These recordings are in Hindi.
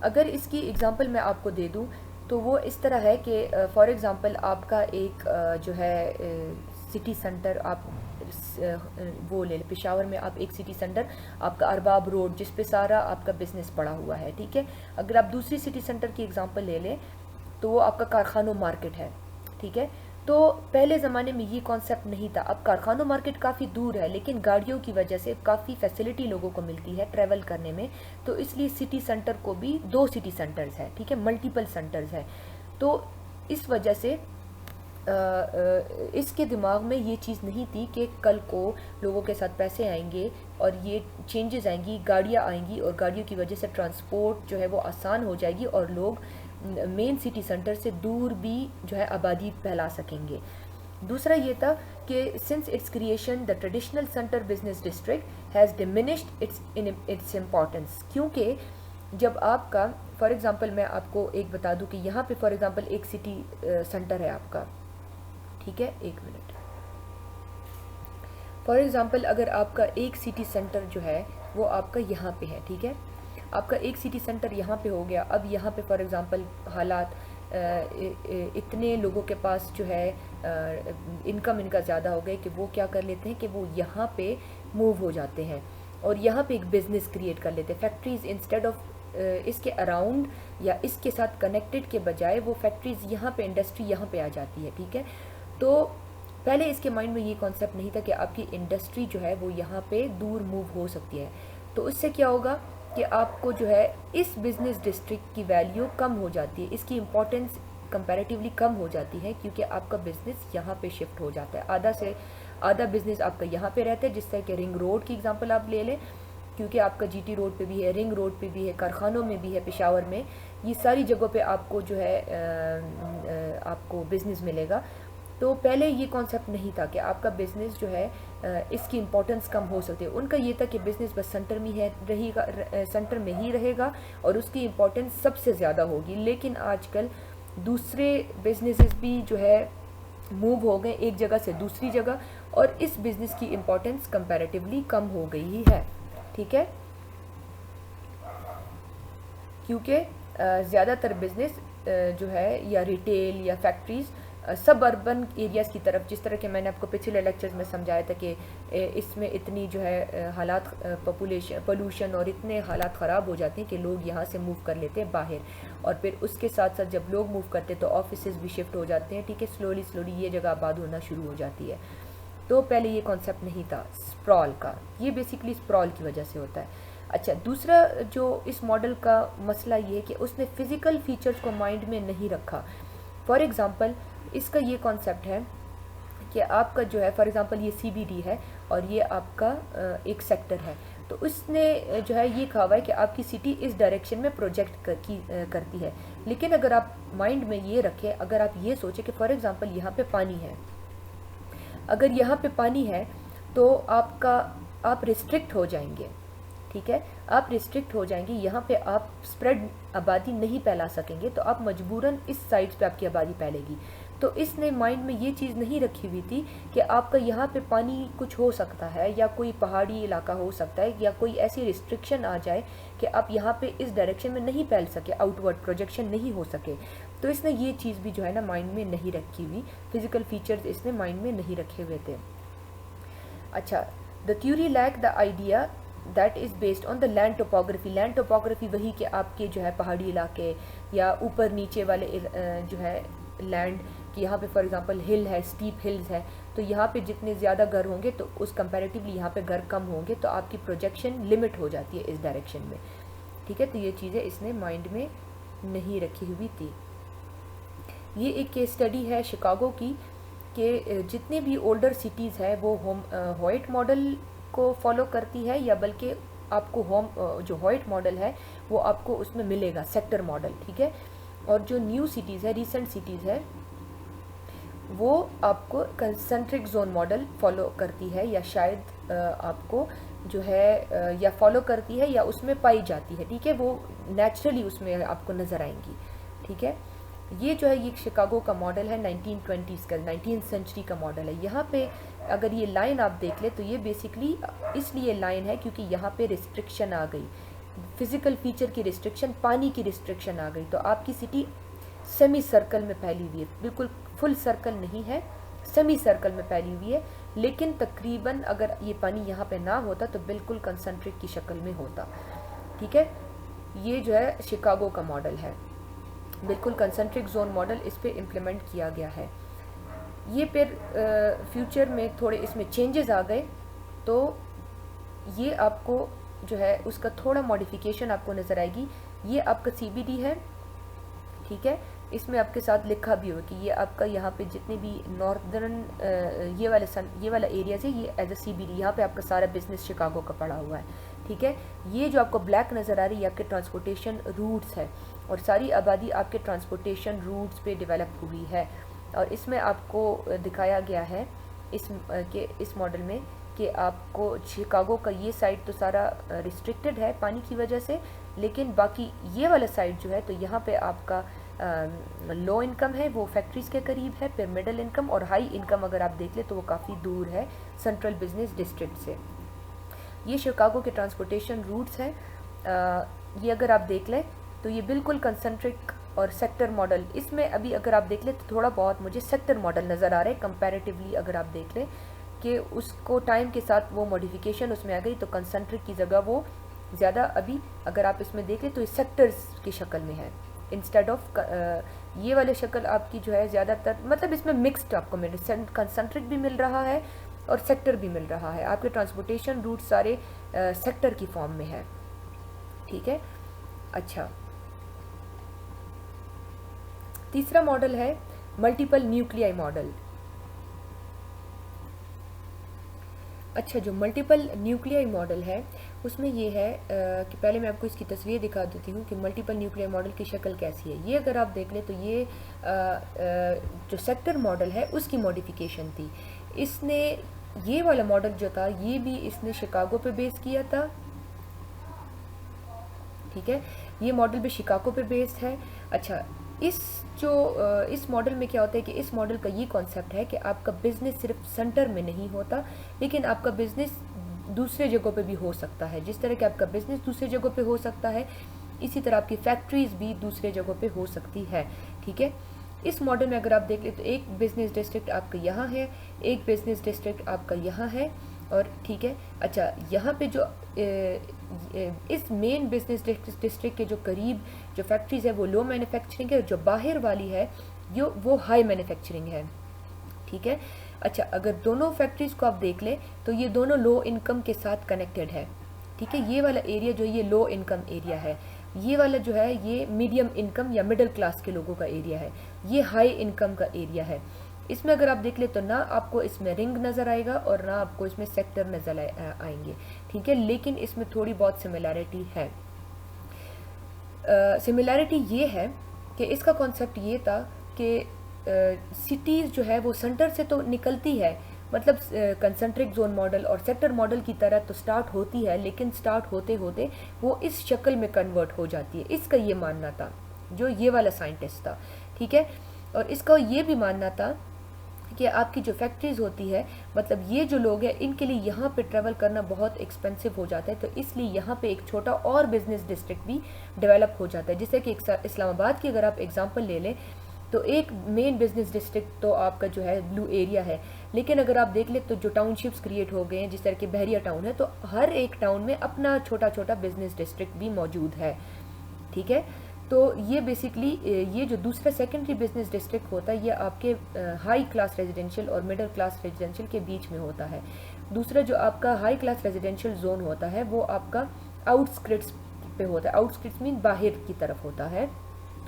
अगर इसकी एग्ज़ाम्पल मैं आपको दे दूँ तो वो इस तरह है कि फॉर एग्ज़ाम्पल आपका एक जो है सिटी सेंटर आप वो ले लें, पेशावर में आप एक सिटी सेंटर आपका अरबाब रोड जिस पे सारा आपका बिजनेस पड़ा हुआ है, ठीक है। अगर आप दूसरी सिटी सेंटर की एग्ज़ाम्पल ले लें तो वो आपका कारखानों मार्केट है, ठीक है। तो पहले ज़माने में ये कॉन्सेप्ट नहीं था। अब कारखानों मार्केट काफ़ी दूर है लेकिन गाड़ियों की वजह से काफ़ी फैसिलिटी लोगों को मिलती है ट्रैवल करने में, तो इसलिए सिटी सेंटर को भी दो सिटी सेंटर्स है, ठीक है, मल्टीपल सेंटर्स है। तो इस वजह से इसके दिमाग में ये चीज़ नहीं थी कि कल को लोगों के साथ पैसे आएंगे और ये चेंजेस आएंगी, गाड़ियाँ आएंगी और गाड़ियों की वजह से ट्रांसपोर्ट जो है वो आसान हो जाएगी और लोग मेन सिटी सेंटर से दूर भी जो है आबादी फैला सकेंगे। दूसरा ये था कि since it's creation the traditional centre business district has diminished it's importance, क्योंकि जब आपका फॉर एग्ज़ाम्पल मैं आपको एक बता दूं कि यहाँ पे फॉर एग्ज़ाम्पल एक सिटी सेंटर है आपका, ठीक है, एक मिनट। फॉर एग्ज़ाम्पल अगर आपका एक सिटी सेंटर जो है वो आपका यहाँ पे है, ठीक है, आपका एक सिटी सेंटर यहाँ पे हो गया। अब यहाँ पे फॉर एग्ज़ाम्पल हालात इतने लोगों के पास जो है इनकम इनका ज़्यादा हो गए कि वो क्या कर लेते हैं कि वो यहाँ पे मूव हो जाते हैं और यहाँ पे एक बिज़नेस क्रिएट कर लेते हैं। फैक्ट्रीज़ इंस्टेड ऑफ इसके अराउंड या इसके साथ कनेक्टेड के बजाय वो फैक्ट्रीज़ यहाँ पे, इंडस्ट्री यहाँ पे आ जाती है, ठीक है। तो पहले इसके माइंड में ये कॉन्सेप्ट नहीं था कि आपकी इंडस्ट्री जो है वो यहाँ पे दूर मूव हो सकती है। तो इससे क्या होगा कि आपको जो है इस बिज़नेस डिस्ट्रिक्ट की वैल्यू कम हो जाती है, इसकी इम्पोर्टेंस कंपैरेटिवली कम हो जाती है, क्योंकि आपका बिज़नेस यहाँ पे शिफ्ट हो जाता है। आधा से आधा बिज़नेस आपका यहाँ पे रहता है, जिस तरह के रिंग रोड की एग्जांपल आप ले लें, क्योंकि आपका जीटी रोड पे भी है, रिंग रोड पे भी है, कारखानों में भी है, पेशावर में, ये सारी जगहों पे आपको जो है आपको बिज़नेस मिलेगा। तो पहले ये कॉन्सेप्ट नहीं था कि आपका बिज़नेस जो है इसकी इम्पोर्टेंस कम हो सकती है। उनका ये था कि बिज़नेस बस सेंटर में है रहेगा, सेंटर में ही रहेगा और उसकी इम्पोर्टेंस सबसे ज़्यादा होगी। लेकिन आजकल दूसरे बिजनेसेस भी जो है मूव हो गए एक जगह से दूसरी जगह और इस बिज़नेस की इम्पोर्टेंस कंपैरेटिवली कम हो गई ही है, ठीक है, क्योंकि ज़्यादातर बिज़नेस जो है या रिटेल या फैक्ट्रीज़ सब अर्बन एरियाज़ की तरफ, जिस तरह के मैंने आपको पिछले लेक्चर्स में समझाया था कि इसमें इतनी जो है हालात पोल्यूशन और इतने हालात ख़राब हो जाते हैं कि लोग यहाँ से मूव कर लेते हैं बाहर, और फिर उसके साथ साथ जब लोग मूव करते हैं तो ऑफिसेज भी शिफ्ट हो जाते हैं, ठीक है, स्लोली स्लोली ये जगह आबाद होना शुरू हो जाती है। तो पहले ये कॉन्सेप्ट नहीं था स्प्रॉल का, ये बेसिकली स्प्रॉल की वजह से होता है। अच्छा, दूसरा जो इस मॉडल का मसला ये है कि उसने फ़िज़िकल फीचर्स को माइंड में नहीं रखा। फॉर एग्ज़ाम्पल इसका ये कॉन्सेप्ट है कि आपका जो है फॉर एग्ज़ाम्पल ये सीबीडी है और ये आपका एक सेक्टर है, तो उसने जो है ये कहा हुआ है कि आपकी सिटी इस डायरेक्शन में प्रोजेक्ट करती है। लेकिन अगर आप माइंड में ये रखें, अगर आप ये सोचें कि फॉर एग्ज़ाम्पल यहाँ पे पानी है, अगर यहाँ पे पानी है तो आप रिस्ट्रिक्ट हो जाएंगे, ठीक है, आप रिस्ट्रिक्ट हो जाएंगे, यहाँ पे आप स्प्रेड आबादी नहीं फैला सकेंगे, तो आप मजबूरन इस साइड्स पे आपकी आबादी फैलेगी। तो इसने माइंड में ये चीज़ नहीं रखी हुई थी कि आपका यहाँ पे पानी कुछ हो सकता है या कोई पहाड़ी इलाका हो सकता है या कोई ऐसी रिस्ट्रिक्शन आ जाए कि आप यहाँ पे इस डायरेक्शन में नहीं फैल सके, आउटवर्ड प्रोजेक्शन नहीं हो सके। तो इसने ये चीज़ भी जो है ना माइंड में नहीं रखी हुई, फिजिकल फीचर्स इसने माइंड में नहीं रखे हुए थे। अच्छा, the theory lack the idea that is based on the land topography. Land topography वही कि आपके जो है पहाड़ी इलाके या ऊपर नीचे वाले जो है लैंड कि यहाँ पे फॉर एग्जांपल हिल है, स्टीप हिल्स है, तो यहाँ पे जितने ज़्यादा घर होंगे तो उस कंपैरेटिवली यहाँ पे घर कम होंगे, तो आपकी प्रोजेक्शन लिमिट हो जाती है इस डायरेक्शन में, ठीक है। तो ये चीज़ें इसने माइंड में नहीं रखी हुई थी। ये एक केस स्टडी है शिकागो की कि जितने भी ओल्डर सिटीज़ है वो व्हाइट मॉडल को फॉलो करती है, या बल्कि आपको जो व्हाइट मॉडल है वो आपको उसमें मिलेगा सेक्टर मॉडल, ठीक है। और जो न्यू सिटीज़ है, रिसेंट सिटीज़ है, वो आपको कंसेंट्रिक जोन मॉडल फॉलो करती है, या शायद आपको जो है या फॉलो करती है या उसमें पाई जाती है, ठीक है, वो नेचुरली उसमें आपको नज़र आएंगी, ठीक है। ये जो है ये शिकागो का मॉडल है, 1920s का, 19th सेंचुरी का मॉडल है। यहाँ पे अगर ये लाइन आप देख ले तो ये बेसिकली इसलिए लाइन है क्योंकि यहाँ पे रिस्ट्रिक्शन आ गई, फिज़िकल फीचर की रिस्ट्रिक्शन, पानी की रिस्ट्रिक्शन आ गई, तो आपकी सिटी सेमी सर्कल में फैली हुई है, बिल्कुल फुल सर्कल नहीं है, सेमी सर्कल में फैली हुई है। लेकिन तकरीबन अगर ये पानी यहाँ पे ना होता तो बिल्कुल कंसंट्रिक की शक्ल में होता। ठीक है, ये जो है शिकागो का मॉडल है, बिल्कुल कंसंट्रिक जोन मॉडल इस पे इम्प्लीमेंट किया गया है। ये फिर फ्यूचर में थोड़े इसमें चेंजेस आ गए, तो ये आपको जो है उसका थोड़ा मॉडिफिकेशन आपको नज़र आएगी। ये आपका CBD है, ठीक है, इसमें आपके साथ लिखा भी होगा कि ये आपका यहाँ पे जितने भी नॉर्दर्न ये वाला एरियाज है ये एज अ CBD, यहाँ पे आपका सारा बिजनेस शिकागो का पड़ा हुआ है। ठीक है, ये जो आपको ब्लैक नज़र आ रही है आपके ट्रांसपोर्टेशन रूट्स है, और सारी आबादी आपके ट्रांसपोर्टेशन रूट्स पे डेवलप हुई है। और इसमें आपको दिखाया गया है इस मॉडल में कि आपको शिकागो का ये साइड तो सारा रिस्ट्रिक्टेड है पानी की वजह से, लेकिन बाकी ये वाला साइड जो है तो यहाँ पे आपका लो इनकम है, वो फैक्ट्रीज़ के करीब है, फिर मिडिल इनकम और हाई इनकम अगर आप देख ले तो वो काफ़ी दूर है सेंट्रल बिजनेस डिस्ट्रिक्ट से। ये शिकागो के ट्रांसपोर्टेशन रूट्स हैं। ये अगर आप देख लें तो ये बिल्कुल कंसंट्रिक और सेक्टर मॉडल, इसमें अभी अगर आप देख लें तो थोड़ा बहुत मुझे सेक्टर मॉडल नज़र आ रहा है कंपैरेटिवली। अगर आप देख लें कि उसको टाइम के साथ वो मॉडिफिकेशन उसमें आ गई, तो कंसंट्रिक की जगह वो ज़्यादा अभी अगर आप इसमें देखें तो ये सेक्टर्स की शक्ल में है इंस्टेड ऑफ ये वाले शक्ल आपकी जो है ज़्यादातर, मतलब इसमें मिक्सड आपको मिल रहा है, कंसंट्रिक भी मिल रहा है और सेक्टर भी मिल रहा है। आपके ट्रांसपोर्टेशन रूट सारे सेक्टर की फॉर्म में है। ठीक है, अच्छा, तीसरा मॉडल है मल्टीपल न्यूक्लियाई मॉडल। अच्छा, जो मल्टीपल न्यूक्लियाई मॉडल है उसमें ये है कि पहले मैं आपको इसकी तस्वीर दिखा देती हूँ कि मल्टीपल न्यूक्लियाई मॉडल की शक्ल कैसी है। ये अगर आप देख लें तो ये जो सेक्टर मॉडल है उसकी मॉडिफिकेशन थी। इसने ये वाला मॉडल जो था ये भी इसने शिकागो पे बेस किया था। ठीक है, ये मॉडल भी शिकागो पे बेस्ड है। अच्छा, इस मॉडल में क्या होता है कि इस मॉडल का ये कॉन्सेप्ट है कि आपका बिजनेस सिर्फ सेंटर में नहीं होता, लेकिन आपका बिजनेस दूसरे जगहों पे भी हो सकता है। जिस तरह कि आपका बिजनेस दूसरे जगहों पे हो सकता है, इसी तरह आपकी फैक्ट्रीज भी दूसरे जगहों पे हो सकती है। ठीक है, इस मॉडल में अगर आप देख ले तो एक बिजनेस डिस्ट्रिक्ट आपका यहाँ है, एक बिजनेस डिस्ट्रिक्ट आपका यहाँ है, और ठीक है, अच्छा, यहाँ पे जो इस मेन बिजनेस डिस्ट्रिक्ट के जो करीब जो फैक्ट्रीज है वो लो मैन्युफैक्चरिंग है, जो बाहर वाली है वो हाई मैन्युफैक्चरिंग है। ठीक है, अच्छा, अगर दोनों फैक्ट्रीज को आप देख लें तो ये दोनों लो इनकम के साथ कनेक्टेड है। ठीक है, ये वाला एरिया जो ये लो इनकम एरिया है, ये वाला जो है ये मीडियम इनकम या मिडिल क्लास के लोगों का एरिया है, ये हाई इनकम का एरिया है। इसमें अगर आप देख ले तो ना आपको इसमें रिंग नज़र आएगा और ना आपको इसमें सेक्टर नज़र आएंगे। ठीक है, लेकिन इसमें थोड़ी बहुत सिमिलैरिटी है। सिमिलैरिटी ये है कि इसका कॉन्सेप्ट ये था कि सिटीज़ जो है वो सेंटर से तो निकलती है, मतलब कंसंट्रिक जोन मॉडल और सेक्टर मॉडल की तरह तो स्टार्ट होती है, लेकिन स्टार्ट होते होते वो इस शक्ल में कन्वर्ट हो जाती है। इसका ये मानना था जो ये वाला साइंटिस्ट था। ठीक है, और इसका ये भी मानना था कि आपकी जो फैक्ट्रीज होती है, मतलब ये जो लोग हैं इनके लिए यहाँ पे ट्रैवल करना बहुत एक्सपेंसिव हो जाता है, तो इसलिए यहाँ पे एक छोटा और बिजनेस डिस्ट्रिक्ट भी डेवलप हो जाता है। जैसे कि इस्लामाबाद की अगर आप एग्जांपल ले लें तो एक मेन बिजनेस डिस्ट्रिक्ट तो आपका जो है ब्लू एरिया है, लेकिन अगर आप देख ले तो जो टाउनशिप्स क्रिएट हो गए हैं, जिस तरह के बहरिया टाउन है, तो हर एक टाउन में अपना छोटा छोटा बिजनेस डिस्ट्रिक्ट भी मौजूद है। ठीक है, तो ये बेसिकली ये जो दूसरा सेकेंडरी बिजनेस डिस्ट्रिक्ट होता है ये आपके हाई क्लास रेजिडेंशियल और मिडिल क्लास रेजिडेंशियल के बीच में होता है। दूसरा जो आपका हाई क्लास रेजिडेंशियल जोन होता है वो आपका आउटस्क्रिट्स पे होता है। आउटस्क्रिट्स मीन बाहर की तरफ होता है,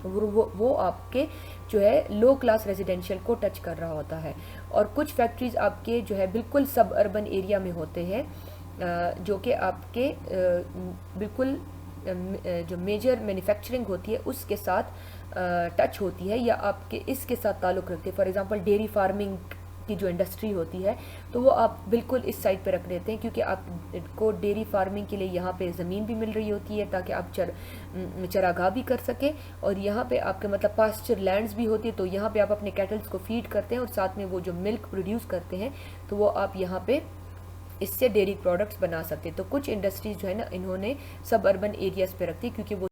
वो आपके जो है लो क्लास रेजिडेंशियल को टच कर रहा होता है। और कुछ फैक्ट्रीज आपके जो है बिल्कुल सब अर्बन एरिया में होते हैं, जो कि आपके बिल्कुल जो मेजर मैन्युफैक्चरिंग होती है उसके साथ टच होती है या आपके इसके साथ ताल्लुक़ रखती है। फॉर एग्जांपल डेयरी फार्मिंग की जो इंडस्ट्री होती है तो वो आप बिल्कुल इस साइड पे रख देते हैं, क्योंकि आपको डेयरी फार्मिंग के लिए यहाँ पे ज़मीन भी मिल रही होती है ताकि आप चरागाह भी कर सकें, और यहाँ पे आपके मतलब पास्चर लैंड्स भी होती है, तो यहाँ पे आप अपने कैटल्स को फीड करते हैं और साथ में वो जो मिल्क प्रोड्यूस करते हैं तो वो आप यहाँ पे इससे डेयरी प्रोडक्ट्स बना सकते हैं। तो कुछ इंडस्ट्रीज जो है ना, इन्होंने सब अर्बन एरियाज़ पे रखती, क्योंकि वो